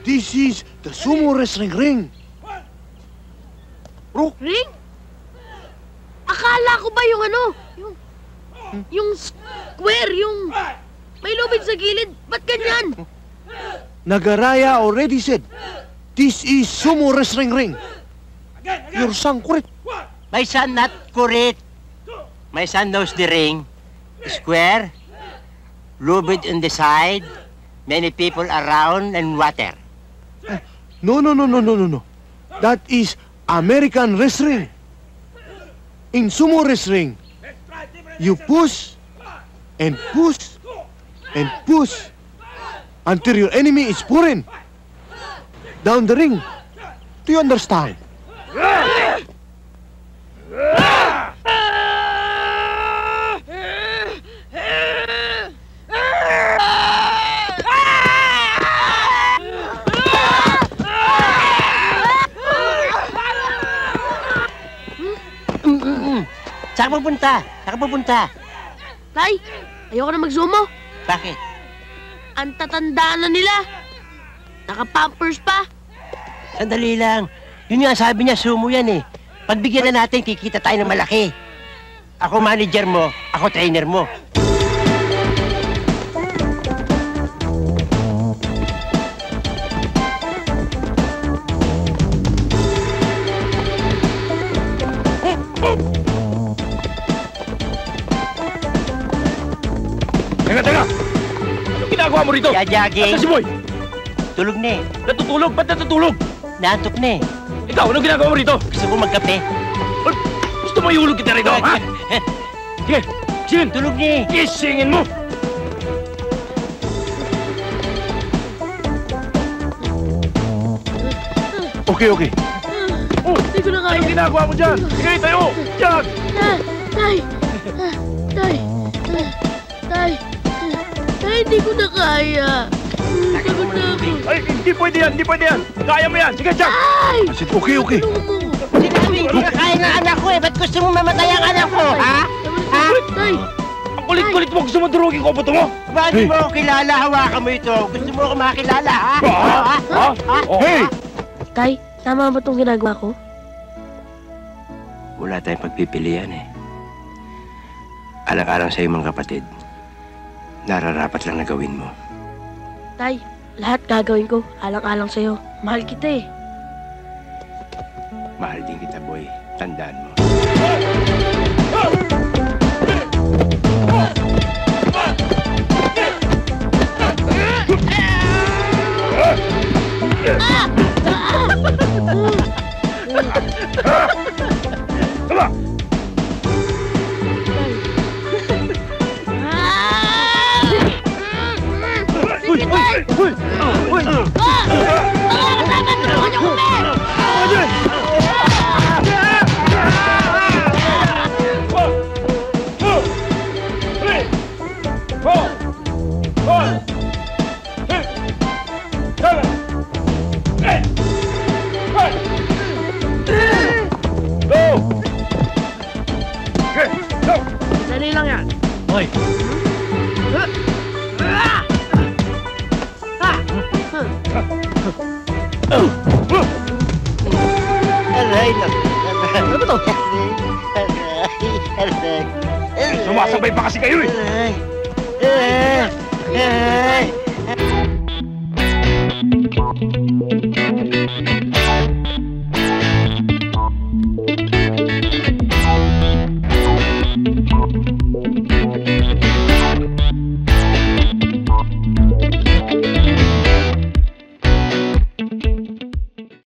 This is the sumo wrestling ring. Bro? Ring? Akala ko ba yung ano? Yung square, yung may lubid sa gilid. Ba't ganyan? Nagaraya already said, this is sumo wrestling ring. Your son correct. My son not correct. My son knows the ring. Square, lubid on the side, many people around, and water. No. That is American wrestling. In sumo wrestling, you push and push and push until your enemy is pouring down the ring. Do you understand? Saan ka pupunta? Saan ka pupunta? Tay, ayoko na mag-sumo. Bakit? Ang tatandaan na nila. Naka-pampers pa. Sandali lang. Yun nga sabi niya, sumo yan eh. Pagbigyan na natin, kikita tayo ng malaki. Ako manager mo, ako trainer mo. Teka! Anong ginagawa mo rito? Jogging. Asa si Boy? Tulog na eh. Natutulog? Ba't natutulog? Naantok na eh. Ikaw, anong ginagawa mo rito? Gusto ko magkape. Gusto mo ihulog kita rito, ha? Sige, gisingin! Tulog na eh. Gisingin mo! Okay. Oh, Hindi ko na kaya. anong ginagawa mo dyan? Sige, tayo! Yan! Tay! Tay, hindi ko na kaya. Pagod na ako. Ay, hindi pwede yan! Kaya mo yan! Sige, Jack! Tay! I said, okay. Sinabi, hindi ka kaya ng anak ko eh. Ba't gusto mo mamatay ang anak ko, ha? Ha? Tay! Ang kulit-kulit mo! Gusto mo durugin ko buto mo? Bakit mo ako kilala? Hawakan mo ito. Gusto mo ako makilala, ha? Hey! Tay, tama ba itong ginagawa ko? Wala tayong pagpipilian eh. Alang-alang sa'yo mga kapatid, nararapat lang na gawin mo. Tay, lahat gagawin ko. Alang-alang sa'yo. Mahal kita eh. Mahal din kita, boy. Tandaan mo. Dali lang yan. Hoy! Aray, Ano ba to? aray. Sumasabay pa kasi kayo eh! Aray.